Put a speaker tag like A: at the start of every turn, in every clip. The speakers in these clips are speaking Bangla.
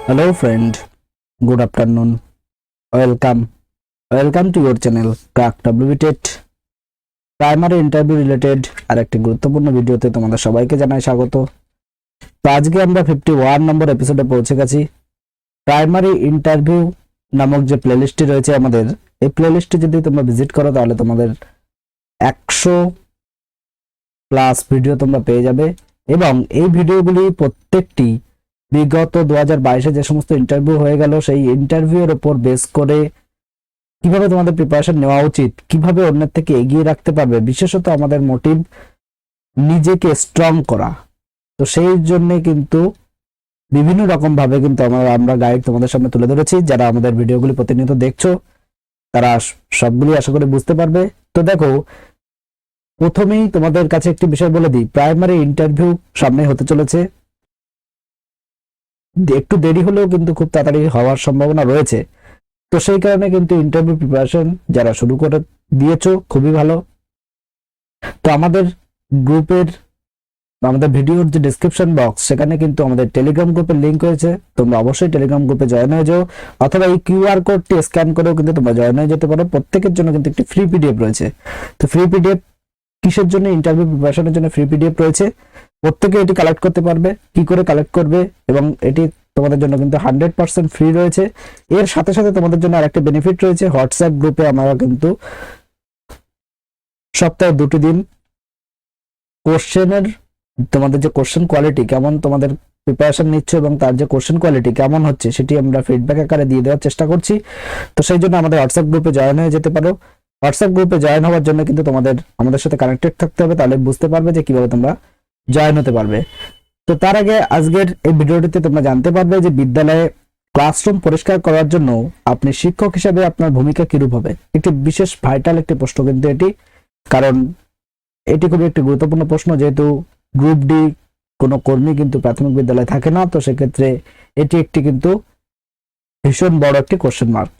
A: Hello friend, good afternoon. Welcome to your channel Crack WBTET primary interview related আর একটি গুরুত্বপূর্ণ ভিডিওতে তোমাদের সবাইকে জানাই স্বাগত। তো আজকে আমরা 51 নম্বর এপিসোডে পৌঁছে গেছি। প্রাইমারি ইন্টারভিউ নামক যে প্লেলিস্টটি রয়েছে আমাদের, এই প্লেলিস্টে যদি তোমরা ভিজিট করো তাহলে তোমাদের 100 প্লাস ভিডিও তোমরা পেয়ে যাবে এবং এই ভিডিওগুলি প্রত্যেকটি বিগত 2022-এ যে সমস্ত ইন্টারভিউ হয়ে গেল সেই ইন্টারভিউর উপর বেস করে কিভাবে তোমাদের প্রিপারেশন নেওয়া উচিত, কিভাবে অন্যের থেকে এগিয়ে রাখতে পারবে, বিশেষত আমাদের মোটিভ নিজেকে স্ট্রং করা। তো সেই জন্য কিন্তু বিভিন্ন রকম ভাবে কিন্তু আমরা গাইড তোমাদের সামনে তুলে ধরেছি। যারা আমাদের ভিডিওগুলি প্রতিনিয়ত দেখছো তারা সবগুলি আশা করি বুঝতে পারবে। তো দেখো, প্রথমেই তোমাদের কাছে একটি বিষয় বলে দিই, প্রাইমারি ইন্টারভিউ সামনে হতে চলেছে। একটু দেরি হলেও কিন্তু খুব তাড়াতাড়ি হওয়ার সম্ভাবনা রয়েছে। তো সেই কারণে কিন্তু ইন্টারভিউ প্রিপারেশন যারা শুরু করে দিয়েছো খুবই ভালো। তো আমাদের গ্রুপের আমাদের ভিডিওর যে ডেসক্রিপশন বক্স, সেখানে কিন্তু আমাদের টেলিগ্রাম গ্রুপের লিংক রয়েছে। তোমরা অবশ্যই টেলিগ্রাম গ্রুপে জয়েন হয়ে যাও, অথবা এই কিউআর কোডটি স্ক্যান করেও কিন্তু তোমরা জয়েন হয়ে যেতে পারো। প্রত্যেকের জন্য কিন্তু একটি ফ্রি পিডিএফ রয়েছে। তো ফ্রি পিডিএফ কিসের জন্য? ইন্টারভিউ প্রিপারেশনের জন্য ফ্রি পিডিএফ রয়েছে। প্রত্যেকে এটি কালেক্ট করতে পারবে। কি করে কালেক্ট করবে? এবং এটি তোমাদের জন্য কিন্তু 100% ফ্রি রয়েছে। এর সাথে সাথে তোমাদের জন্য আরেকটা বেনিফিট রয়েছে, হোয়াটসঅ্যাপ গ্রুপে আমরা কিন্তু সপ্তাহে 2টি দিন কোশ্চেনের, তোমাদের যে কোশ্চেন কোয়ালিটি কেমন, তোমাদের প্রিপারেশন নিচ্ছ এবং তার যে কোশ্চেন কোয়ালিটি কেমন হচ্ছে সেটি আমরা ফিডব্যাক আকারে দিয়ে দেওয়ার চেষ্টা করছি। তো সেই জন্য আমাদের হোয়াটসঅ্যাপ গ্রুপে জয়েন হয়ে যেতে পারো। হোয়াটসঅ্যাপ গ্রুপে জয়েন হওয়ার জন্য কিন্তু তোমাদের আমাদের সাথে কানেক্টেড থাকতে হবে, তাহলে বুঝতে পারবে যে কিভাবে তোমরা জয়েন হতে পারবে। তো তার আগে আজকের এই ভিডিওটিতে তোমরা জানতে পারবে যে বিদ্যালয়ে ক্লাসরুম পরিষ্কার করার জন্য আপনি শিক্ষক হিসেবে আপনার ভূমিকা কিরূপ হবে। একটি বিশেষ ভাইটাল একটি প্রশ্ন কিন্তু এটি, কারণ এটি খুবই একটি গুরুত্বপূর্ণ প্রশ্ন। যেহেতু গ্রুপ ডি কোনো কর্মী কিন্তু প্রাথমিক বিদ্যালয়ে থাকে না, তো সেক্ষেত্রে এটি একটি কিন্তু ভীষণ বড় একটি কোশ্চেন মার্ক।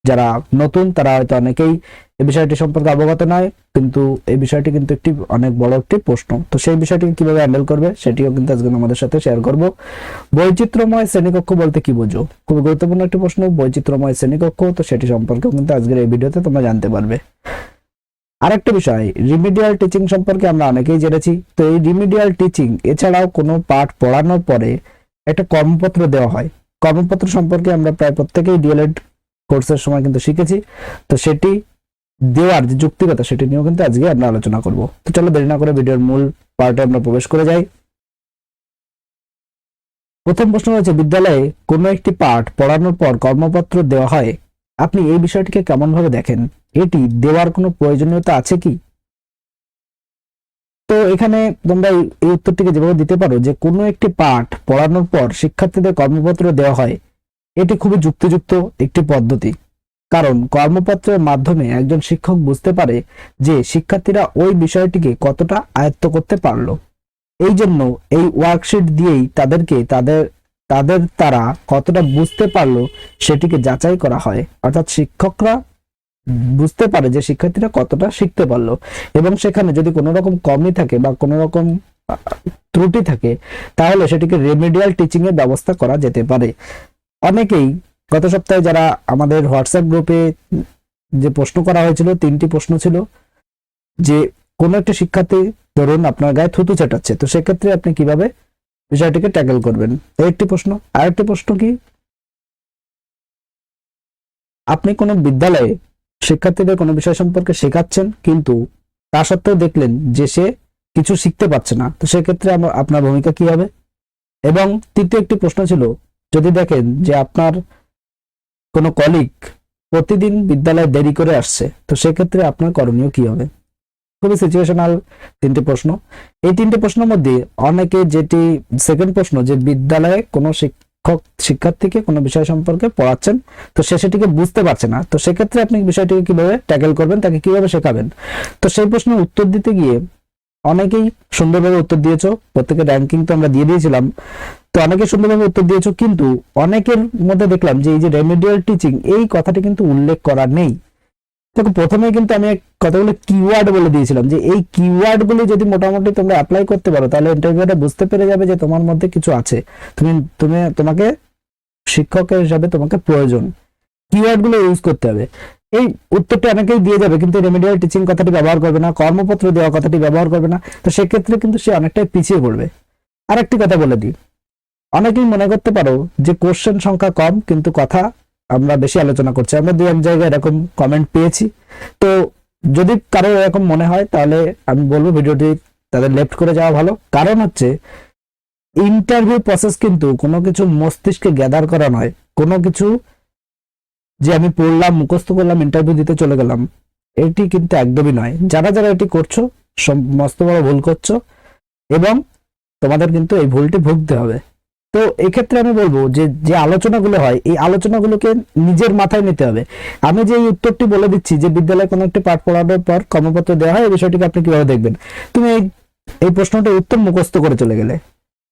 A: যারা নতুন তারা হয়তো অনেকেই এই বিষয়টি সম্পর্কে অবগত নয়, কিন্তু এই বিষয়টি কিন্তু একটি অনেক বড় একটি প্রশ্ন। তো সেই বিষয়টিকে কিভাবে হ্যান্ডেল করবে সেটিও কিন্তু আজকে আমাদের সাথে শেয়ার করব। বৈচিত্র্যময় শ্রেণীকক্ষ বলতে কি বোঝো? খুব গুরুত্বপূর্ণ একটি প্রশ্ন, বৈচিত্র্যময় শ্রেণীকক্ষ। তো সেটি সম্পর্কেও কিন্তু আজকের এই ভিডিওতে তোমরা জানতে পারবে। আরেকটা বিষয়, রিমিডিয়াল টিচিং সম্পর্কে আমরা অনেকেই জেনেছি। তো এই রিমিডিয়াল টিচিং এছাড়াও কোনো পাঠ পড়ানোর পরে একটা কর্মপত্র দেওয়া হয়। কর্মপত্র সম্পর্কে আমরা প্রায় প্রত্যেকেই ডিএলএড কোর্সের সময় কিন্তু শিখেছি। তো সেটি দেওয়ার যে যুক্তিকতা সেটি নিয়েও কিন্তু আজকে আমরা আলোচনা করব। তো চলো দেরি না করে ভিডিওর মূল পার্টে আমরা প্রবেশ করে যাই। প্রথম প্রশ্ন হচ্ছে, বিদ্যালয়ে কোনো একটি পাঠ পড়ানোর পর কর্মপত্র দেওয়া হয়, আপনি এই বিষয়টিকে কেমন ভাবে দেখেন? এটি দেওয়ার কোনো প্রয়োজনীয়তা আছে কি? তো এখানে তোমরা এই উত্তরটিকে যেভাবে দিতে পারো যে কোনো একটি পাঠ পড়ানোর পর শিক্ষার্থীদের কর্মপত্র দেওয়া হয়, এটি খুবই যুক্তিযুক্ত একটি পদ্ধতি। কারণ কর্মপত্রের মাধ্যমে একজন শিক্ষক বুঝতে পারে যে শিক্ষার্থীরা ওই বিষয়টিকে কতটা আয়ত্ত করতে পারলো। এই জন্য এই ওয়ার্কশিট দিয়েই তাদেরকে তারা কতটা বুঝতে পারলো সেটিকে যাচাই করা হয়। অর্থাৎ শিক্ষকরা বুঝতে পারে যে শিক্ষার্থীরা কতটা শিখতে পারলো, এবং সেখানে যদি কোনো রকম কমই থাকে বা কোনো রকম ত্রুটি থাকে তাহলে সেটিকে রেমিডিয়াল টিচিং এর ব্যবস্থা করা যেতে পারে। অনেকেই গত সপ্তাহে যারা আমাদের হোয়াটসঅ্যাপ গ্রুপে যে প্রশ্ন করা হয়েছিল, 3টি প্রশ্ন ছিল যে কোনো একটা শিক্ষার্থী ধরুন আপনার গায়ে থুতু ছেটাচ্ছে, তো সেক্ষেত্রে আপনি কিভাবে বিষয়টিকে ট্যাকেল করবেন, এই একটি প্রশ্ন। আরেকটি প্রশ্ন কি, আপনি কোনো বিদ্যালয়ে শিক্ষার্থীদের কোনো বিষয় সম্পর্কে শেখাচ্ছেন কিন্তু তা সত্ত্বেও দেখলেন যে সে কিছু শিখতে পারছে না, তো সেক্ষেত্রে আপনার ভূমিকা কি হবে? এবং তৃতীয় একটি প্রশ্ন ছিল, যদি দেখেন যে আপনার কোনো কলিগ প্রতিদিন বিদ্যালয়ে দেরি করে আসছে, তো সেক্ষেত্রে আপনার করণীয় কি হবে? খুবই সিচুয়েশনাল 3টি প্রশ্ন। এই 3টি প্রশ্নের মধ্যে অনেকে যেটি সেকেন্ড প্রশ্ন, যে বিদ্যালয়ে কোনো শিক্ষার্থীকে কোনো বিষয় সম্পর্কে পড়াচ্ছেন তো সে সেটিকে বুঝতে পারছে না, তো সেক্ষেত্রে আপনি বিষয়টিকে কিভাবে ট্যাকেল করবেন, তাকে কিভাবে শেখাবেন? তো সেই প্রশ্নের উত্তর দিতে গিয়ে অনেকেই সুন্দরভাবে উত্তর দিয়েছো। প্রত্যেকের র্যাঙ্কিং তো আমরা দিয়ে দিয়েছিলাম, তো অনেকে সুন্দরভাবে উত্তর দিয়েছো, কিন্তু অনেকের মধ্যে দেখলাম যে এই যে রেমিডিয়াল টিচিং এই কথাটি কিন্তু উল্লেখ করা নেই। দেখো, প্রথমে কিন্তু আমি কতগুলো কিওয়ার্ড বলে দিয়েছিলাম যে এই কিওয়ার্ড গুলো যদি মোটামুটি তোমরা অ্যাপ্লাই করতে পারো তাহলে ইন্টারভিউটা বুঝতে পেরে যাবে যে তোমার মধ্যে কিছু আছে। তোমাকে শিক্ষকের হিসাবে তোমাকে প্রয়োজন, কিওয়ার্ড গুলো ইউজ করতে হবে। এই উত্তরটা অনেকেই দিয়ে যাবে কিন্তু রেমিডিয়াল টিচিং কথাটি ব্যবহার করবে না, কর্মপত্র দেওয়া কথাটি ব্যবহার করবে না, তো সেক্ষেত্রে কিন্তু সে অনেকটাই পিছিয়ে পড়বে। আরেকটি কথা বলে দিই, অনেকেই মনে করতে পারো যে কোশ্চেন সংখ্যা কম কিন্তু কথা আমরা বেশি আলোচনা করছি। আমরা দু এক জায়গায় এরকম কমেন্ট পেয়েছি। তো যদি কারো এরকম মনে হয় তাহলে আমি বলবো ভিডিওটি তাদের লেফট করে যাওয়া ভালো। কারণ হচ্ছে ইন্টারভিউ প্রসেস কিন্তু কোনো কিছু মস্তিষ্কে গ্যাদার করা নয়, কোনো কিছু যে আমি পড়লাম মুখস্থ করলাম ইন্টারভিউ দিতে চলে গেলাম, এটি কিন্তু একদমই নয়। যারা যারা এটি করছো মস্ত বড় ভুল করছো এবং তোমাদের কিন্তু এই ভুলটি ভুগতে হবে। তো এক্ষেত্রে আমি বলবো যে যে আলোচনাগুলো হয় এই আলোচনাগুলোকে নিজের মাথায় নিতে হবে। আমি যে এই উত্তরটি বলে দিচ্ছি যে বিদ্যালয়ে কোনো একটি পাঠ পড়ানোর পর কর্মপত্র দেওয়া হয়, এই বিষয়টিকে আপনি কিভাবে দেখবেন? তুমি এই প্রশ্নটার উত্তর মুখস্থ করে চলে গেলে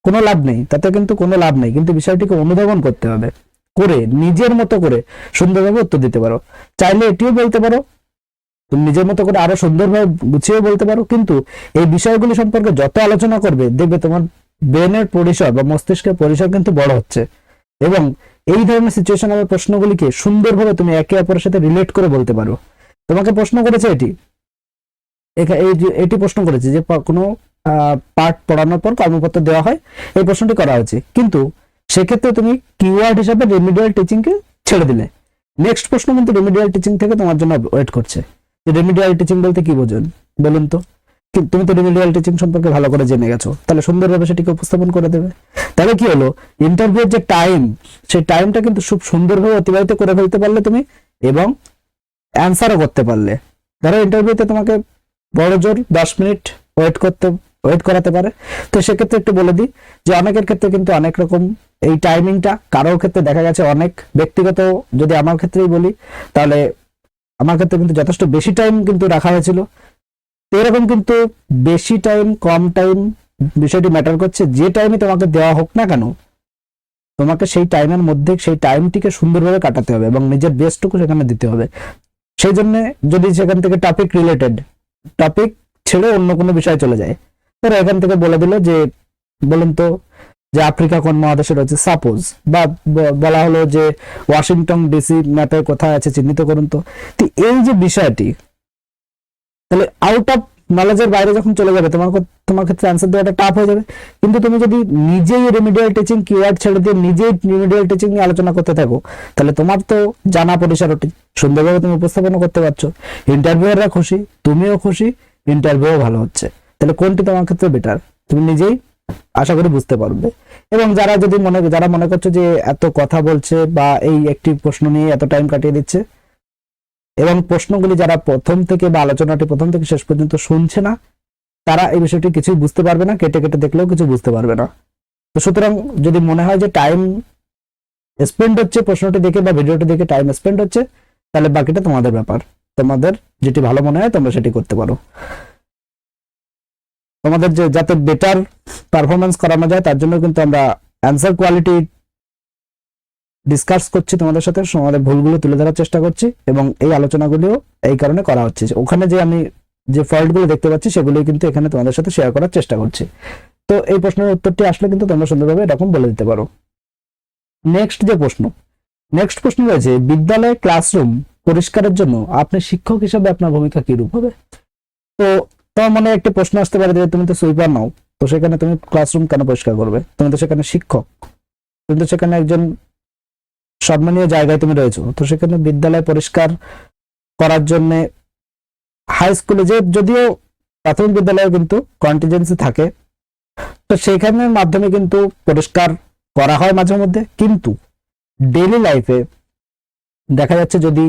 A: কোনো লাভ নেই, তাতে কিন্তু কোনো লাভ নেই। কিন্তু বিষয়টিকে অনুধাবন করতে হবে, করে নিজের মতো করে সুন্দরভাবে উত্তর দিতে পারো। চাইলে এটিও বলতে পারো, তুমি নিজের মতো করে আরো সুন্দরভাবে গুছিয়ে বলতে পারো, কিন্তু এই বিষয়গুলি সম্পর্কে যত আলোচনা করবে দেখবে তোমার ব্রেনের পরিসর বা মস্তিষ্কের পরিসর কিন্তু বড় হচ্ছে এবং এই ধরনের সিচুয়েশন বা প্রশ্নগুলিকে সুন্দরভাবে তুমি একে অপরের সাথে রিলেট করে বলতে পারো। তোমাকে প্রশ্ন করেছে এটি প্রশ্ন করেছে যে কোনো পাঠ পড়ানোর পর কর্মপত্র দেওয়া হয়, এই প্রশ্নটি করা হয়েছে, কিন্তু সেক্ষেত্রে তুমি কিওয়ার্ড হিসাবে রেমিডিয়াল টিচিং কে ছেড়ে দিলে। নেক্সট প্রশ্ন কিন্তু রেমিডিয়াল টিচিং থেকে তোমার জন্য ওয়েট করছে। যে রেমিডিয়াল টিচিং বলতে কি বোঝেন বলুন তো? তুমি তো রেমিডিয়াল টিচিং সম্পর্কে ভালো করে জেনে গেছো, তাহলে সুন্দরভাবে সেটিকে উপস্থাপন করে দেবে। তাহলে কি হলো, ইন্টারভিউর যে টাইম, সেই টাইমটা কিন্তু খুব সুন্দরভাবে অতিবাহিত করে ফেলতে পারলে তুমি এবং অ্যান্সারও করতে পারলে। ধরো ইন্টারভিউতে তোমাকে বড় জোর 10 মিনিট ওয়েট করাতে পারে, তো সেক্ষেত্রে একটু বলে দিই যে অনেকের ক্ষেত্রে কিন্তু অনেক রকম এই টাইমিংটা, কারোর ক্ষেত্রে দেখা গেছে অনেক ব্যক্তিগত, যদি আমার ক্ষেত্রেই বলি তাহলে আমার ক্ষেত্রে কিন্তু যথেষ্ট বেশি টাইম কিন্তু রাখা হয়েছিল। এরকম কিন্তু বেশি টাইম কম টাইম বিষয়টি ম্যাটার করছে, যে টাইমে তোমাকে দেওয়া হোক না কেন তোমাকে সেই টাইমের মধ্যে সেই টাইমটিকে সুন্দরভাবে কাটাতে হবে এবং নিজের বেস্টটুকু সেখানে দিতে হবে। সেই জন্য যদি সেখান থেকে টপিক ছেড়ে অন্য কোনো বিষয়ে চলে যায়, তারা এখান থেকে বলে দিল যে বলুন তো যে আফ্রিকা কোন মহাদেশে রয়েছে সাপোজ, বা বলা হলো যে ওয়াশিংটন ডিসি ম্যাপে কোথায় আছে চিহ্নিত করুন তো। এই যে বিষয়টি তাহলে আউট অফ নলেজের বাইরে যখন চলে যাবে তোমার ক্ষেত্রে অ্যান্সার দেওয়াটা টাফ হয়ে যাবে। কিন্তু তুমি যদি নিজেই রেমিডিয়াল টিচিং কিওয়ার্ড ছেড়ে দিয়ে নিজেই রেমিডিয়াল টিচিং নিয়ে আলোচনা করতে থাকো, তাহলে তোমার তো জানা পরিসরটি সুন্দরভাবে তুমি উপস্থাপন করতে পারছো, ইন্টারভিউয়াররা খুশি, তুমিও খুশি, ইন্টারভিউ ভালো হচ্ছে। তাহলে কোনটি তোমার ক্ষেত্রে বেটার তুমি নিজেই আশা করি বুঝতে পারবে। এবং যারা মনে করছো যে এত কথা বলছে বা এই একটি প্রশ্ন নিয়ে এত টাইম কাটিয়ে দিচ্ছে এবং প্রশ্নগুলি যারা প্রথম থেকে বা আলোচনাটি প্রথম থেকে শেষ পর্যন্ত শুনছে না, তারা এই বিষয়টি কিছুই বুঝতে পারবে না, কেটে কেটে দেখলেও কিছু বুঝতে পারবে না। তো সুতরাং যদি মনে হয় যে টাইম স্পেন্ড হচ্ছে প্রশ্নটি দেখে বা ভিডিওটি দেখে টাইম স্পেন্ড হচ্ছে, তাহলে বাকিটা তোমাদের ব্যাপার, তোমাদের যেটি ভালো মনে হয় তোমরা সেটি করতে পারো। তোমাদের যাতে বেটার পারফরমেন্স করানো যায় তার জন্য কিন্তু আমরা অ্যান্সার কোয়ালিটি ডিসকাস করছি তোমাদের সাথে, আমাদের ভুলগুলো তুলে ধরার চেষ্টা করছি এবং এই আলোচনাগুলিও এই কারণে করা হচ্ছে। ওখানে যে আমি যে ফল্টগুলো দেখতে পাচ্ছি সেগুলো কিন্তু এখানে তোমাদের সাথে শেয়ার করার চেষ্টা করছি। তো এই প্রশ্নের উত্তরটি আসলে কিন্তু তোমরা সুন্দরভাবে এরকম বলে দিতে পারো। নেক্সট প্রশ্ন রয়েছে, বিদ্যালয়ে ক্লাসরুম পরিষ্কারের জন্য আপনি শিক্ষক হিসেবে আপনার ভূমিকা কি রূপ হবে? তো তোমার মনে একটা প্রশ্ন আসতে পারে যে তুমি তো সুইপার নাও, তো সেখানে তুমি ক্লাসরুম কেন পরিষ্কার করবে? তুমি তো সেখানে শিক্ষক, তুমি তো সেখানে একজন সম্মানীয় জায়গায় তুমি রয়েছো, তো সেখানে বিদ্যালয় পরিষ্কার করার জন্য হাই স্কুলে যদিও প্রাথমিক বিদ্যালয়ে কিন্তু কন্টিজেন্সি থাকে, তো সেখানের মাধ্যমে কিন্তু পরিষ্কার করা হয় মাঝে মধ্যে। কিন্তু ডেইলি লাইফে দেখা যাচ্ছে যদি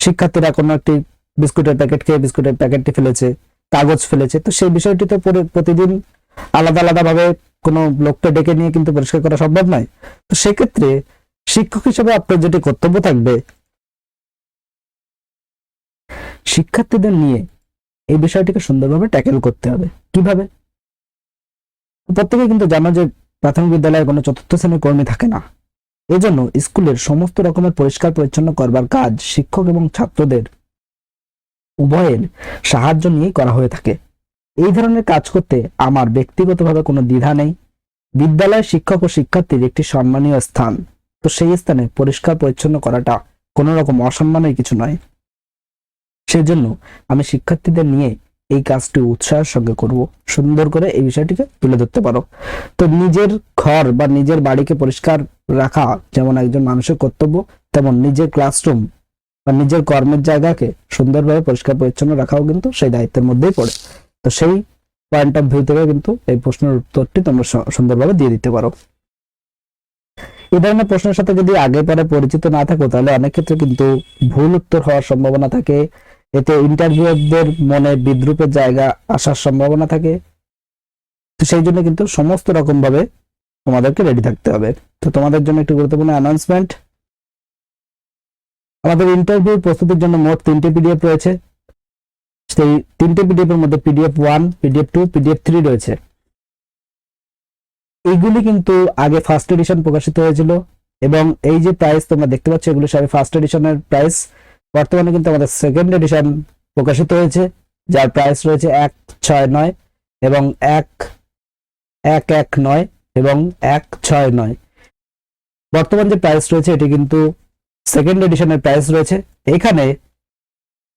A: শিক্ষার্থীরা কোনো একটি বিস্কুটের প্যাকেট খেয়ে বিস্কুটের প্যাকেটটি ফেলেছে, কাগজ ফেলেছে, তো সেই বিষয়টি তো প্রতিদিন আলাদা আলাদা ভাবে কোনো লোককে ডেকে নিয়ে কিন্তু পরিষ্কার করা সম্ভব নয়। তো সেক্ষেত্রে শিক্ষক হিসেবে আপনার যেটি কর্তব্য থাকবে, শিক্ষার্থীদের নিয়ে এই বিষয়টিকে সুন্দরভাবে ট্যাকেল করতে হবে। কিভাবে? প্রত্যেকে কিন্তু জানো যে প্রাথমিক বিদ্যালয়ে কোনো চতুর্থ শ্রেণীর কর্মী থাকে না, এজন্য স্কুলের সমস্ত রকমের পরিষ্কার পরিচ্ছন্ন করবার কাজ শিক্ষক এবং ছাত্রদের উভয়ের সাহায্য নিয়ে করা হয়ে থাকে। এই ধরনের কাজ করতে আমার ব্যক্তিগতভাবে কোনো দ্বিধা নেই। বিদ্যালয়ের শিক্ষক ও শিক্ষার্থীর একটি সম্মানীয় স্থান, তো তো সেই স্থানে পরিষ্কার পরিচ্ছন্ন করাটা কোনো রকম অসম্মানের কিছু নয়। সেজন্য আমি শিক্ষার্থীদের নিয়ে এই কাজটি উৎসাহের সঙ্গে করব, সুন্দর করে এই বিষয়টিকে তুলে ধরতে পারো। তো নিজের ঘর বা নিজের বাড়িকে পরিষ্কার রাখা যেমন একজন মানুষের কর্তব্য, তেমন নিজের ক্লাসরুম বা নিজের কর্মের জায়গাকে সুন্দরভাবে পরিষ্কার পরিচ্ছন্ন রাখাও কিন্তু সেই দায়িত্বের মধ্যেই পড়ে। তো সেই পয়েন্ট অফ ভিউ থেকে কিন্তু এই প্রশ্নের উত্তরটি তোমরা সুন্দরভাবে দিয়ে দিতে পারো। এই ধরনের প্রশ্নের সাথে যদি আগে পরে পরিচিত না থাকো তাহলে অনেক ক্ষেত্রে কিন্তু ভুল উত্তর হওয়ার সম্ভাবনা থাকে, এতে ইন্টারভিউয়ারদের মনে বিদ্রুপের জায়গা আসার সম্ভাবনা থাকে। তো সেই জন্য কিন্তু সমস্ত রকম ভাবে তোমাদেরকে রেডি থাকতে হবে। তো তোমাদের জন্য একটি গুরুত্বপূর্ণ অ্যানাউন্সমেন্ট, আমাদের ইন্টারভিউ প্রস্তুতির জন্য মোট 3টি পিডিএফ রয়েছে। সেই 3টে পিডিএফ এর মধ্যে পিডিএফ 1, পিডিএফ 2, পিডিএফ 3 রয়েছে। এইগুলি কিন্তু আগে ফার্স্ট এডিশন প্রকাশিত হয়েছিল এবং এই যে প্রাইস তোমরা দেখতে পাচ্ছ এগুলো সবই ফার্স্ট এডিশনের প্রাইস। বর্তমানে কিন্তু আমাদের সেকেন্ড এডিশন প্রকাশিত হয়েছে যার প্রাইস রয়েছে 169 এবং 119 এবং 169। বর্তমান যে প্রাইস রয়েছে এটি কিন্তু সেকেন্ড এডিশনের প্রাইস রয়েছে। এখানে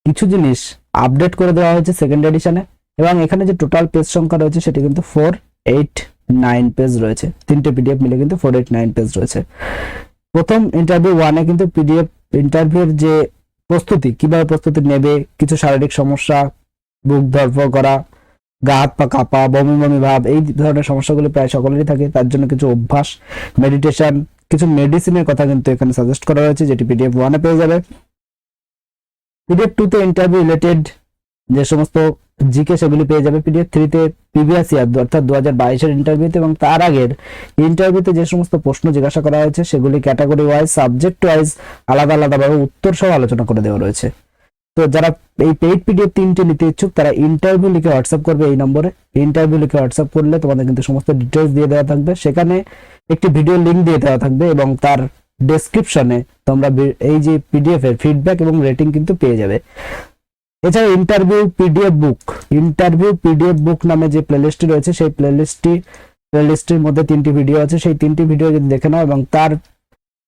A: কিছু জিনিস আপডেট করে দেওয়া হয়েছে সেকেন্ড এডিশনে এবং এখানে যে টোটাল পেজ সংখ্যা রয়েছে সেটি কিন্তু 489 পেজ রয়েছে। 3টে পিডিএফ মিলে কিন্তু 489 পেজ রয়েছে। প্রথম ইন্টারভিউ 1-এ কিন্তু পিডিএফ ইন্টারভিউর যে প্রস্তুতি, কিভাবে প্রস্তুতি নেবে, কিছু শারীরিক সমস্যা, বুক ধড়ফড় করা, গা হাত পা কাঁপা, বমি বমি ভাব, এই ধরনের সমস্যাগুলো প্রায় সকলেরই থাকে। তার জন্য কিছু অভ্যাস, মেডিটেশন, কিছু মেডিসিনের কথা কিন্তু এখানে সাজেস্ট করা হয়েছে, যেটি পিডিএফ 1-এ পেয়ে যাবে। পিডিএফ 2-তে ইন্টারভিউ রিলেটেড যে সমস্ত জিকে সেগুলি পেয়ে যাবে। পিডিএফ 3-তে প্রিভিয়াস ইয়ার অর্থাৎ 2022-এর ইন্টারভিউতে এবং তার আগের ইন্টারভিউতে যে সমস্ত প্রশ্ন জিজ্ঞাসা করা হয়েছে সেগুলি ক্যাটাগরি ওয়াইজ, সাবজেক্ট ওয়াইজ আলাদা আলাদাভাবে উত্তর সহ আলোচনা করে দেওয়া রয়েছে। তো যারা এই পেইড পিডিএফ 3টে নিতে ইচ্ছুক তারা ইন্টারভিউ লিখে হোয়াটসঅ্যাপ করবে এই নম্বরে। ইন্টারভিউ লিখে হোয়াটসঅ্যাপ করলে তোমাদের কিন্তু সমস্ত ডিটেলস দিয়ে দেওয়া থাকবে, সেখানে একটি ভিডিও লিঙ্ক দিয়ে দেওয়া থাকবে এবং তার ডেসক্রিপশনে তোমরা এই যে পিডিএফ এর ফিডব্যাক এবং রেটিং কিন্তু পেয়ে যাবে। এছাড়া ইন্টারভিউ পিডিএফ বুক নামে যে প্লেলিস্টটি রয়েছে সেই প্লেলিস্টের মধ্যে 3টি ভিডিও আছে। সেই 3টি ভিডিও যদি দেখে নাও এবং তার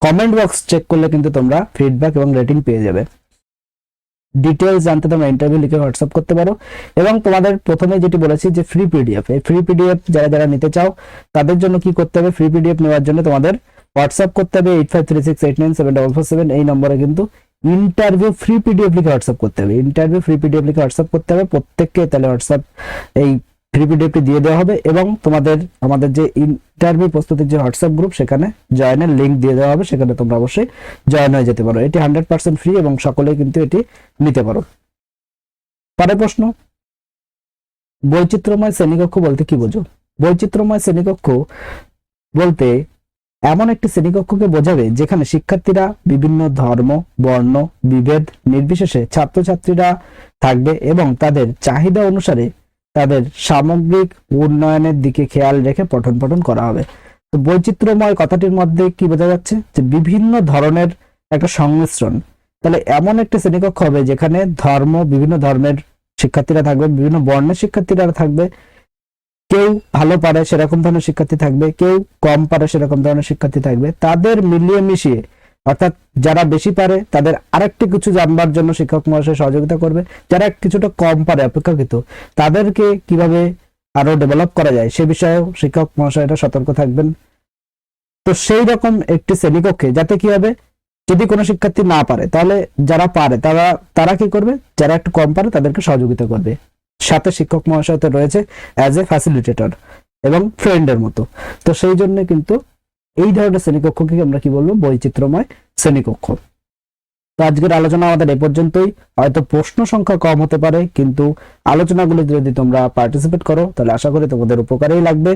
A: কমেন্ট বক্স চেক করলে কিন্তু তোমরা ফিডব্যাক এবং রেটিং পেয়ে যাবে। ডিটেলস জানতে তোমরা ইন্টারভিউ লিখে হোয়াটসঅ্যাপ করতে পারো। এবং তোমাদের প্রথমে যেটি বলেছি যে ফ্রি পিডিএফ, এই ফ্রি পিডিএফ যারা নিতে চাও তাদের জন্য কি করতে হবে, ফ্রি পিডিএফ নেওয়ার জন্য তোমাদের হোয়াটসঅ্যাপ করতে হবে 8536897447 এই নম্বরে কিন্তু ইন্টারভিউ ফ্রি পিডিএফ লিখে হোয়াটসঅ্যাপ করতে হবে। ইন্টারভিউ ফ্রি পিডিএফ লিখে হোয়াটসঅ্যাপ করতে হবে প্রত্যেককে, তাহলে হোয়াটসঅ্যাপ এই ফ্রি পিডিএফটি দিয়ে দেওয়া হবে এবং তোমাদের আমাদের যে ইন্টারভিউ প্রস্তুতির যে হোয়াটসঅ্যাপ গ্রুপ সেখানে জয়েনের লিঙ্ক দিয়ে দেওয়া হবে, সেখানে তোমরা অবশ্যই জয়েন হয়ে যেতে পারো। এটি 100% ফ্রি এবং সকলেই কিন্তু এটি নিতে পারো। পরের প্রশ্ন, বৈচিত্র্যময় শ্রেণীকক্ষ বলতে কি বোঝো? বৈচিত্র্যময় শ্রেণীকক্ষ বলতে এমন একটি শ্রেণীকক্ষকে বোঝাবে যেখানে শিক্ষার্থীরা বিভিন্ন ধর্ম, বর্ণ, বিভেদ নির্বিশেষে ছাত্রছাত্রীরা থাকবে এবং তাদের চাহিদা অনুসারে তাদের সামগ্রিক উন্নয়নের দিকে খেয়াল রেখে পঠন পাঠন করা হবে। তো বৈচিত্র্যময় কথাটির মধ্যে কি বোঝা যাচ্ছে, যে বিভিন্ন ধরনের একটা সংমিশ্রণ। তাহলে এমন একটি শ্রেণীকক্ষ হবে যেখানে বিভিন্ন ধর্মের শিক্ষার্থীরা থাকবে, বিভিন্ন বর্ণের শিক্ষার্থীরা থাকবে, কেউ ভালো পারে সেরকম ধরনের শিক্ষার্থী থাকবে, কেউ কম পারে সেরকম ধরনের শিক্ষার্থী থাকবে। তাদের মিলিয়ে মিশিয়ে অর্থাৎ যারা বেশি পারে তাদের আরেকটি কিছু জানবার জন্য শিক্ষক মহাশয় সহযোগিতা করবে, যারা কিছুটা কম পারে অপেক্ষাকৃত তাদেরকে কিভাবে আরো ডেভেলপ করা যায় সে বিষয়েও শিক্ষক মহাশয়রা সতর্ক থাকবেন। তো সেই রকম একটি শ্রেণীকক্ষে যাতে কি হবে, যদি কোনো শিক্ষার্থী না পারে তাহলে যারা পারে তারা কি করবে, যারা একটু কম পারে তাদেরকে সহযোগিতা করবে। সাথে শিক্ষক মহাশয় তো রয়েছে অ্যাজ এ ফ্যাসিলিটেটর এবং ফ্রেন্ডের মতো। তো সেই জন্য কিন্তু এই ধরনের শ্রেণীকক্ষকে আমরা কি বলবো, বৈচিত্র্যময় শ্রেণীকক্ষ। তো আজকের আলোচনা আমাদের এ পর্যন্তই। হয়তো প্রশ্ন সংখ্যা কম হতে পারে, কিন্তু আলোচনাগুলো যদি তোমরা পার্টিসিপেট করো তাহলে আশা করি তোমাদের উপকারেই লাগবে।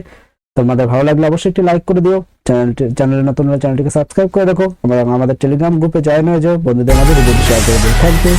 A: তোমাদের ভালো লাগলে অবশ্যই একটি লাইক করে দিও, চ্যানেলে নতুন হলে চ্যানেলটিকে সাবস্ক্রাইব করে রাখো, আমাদের টেলিগ্রাম গ্রুপে জয়েন হয়ে যাও, বন্ধুদের মাঝে ভিডিওটি শেয়ার করে দিও। Thank you.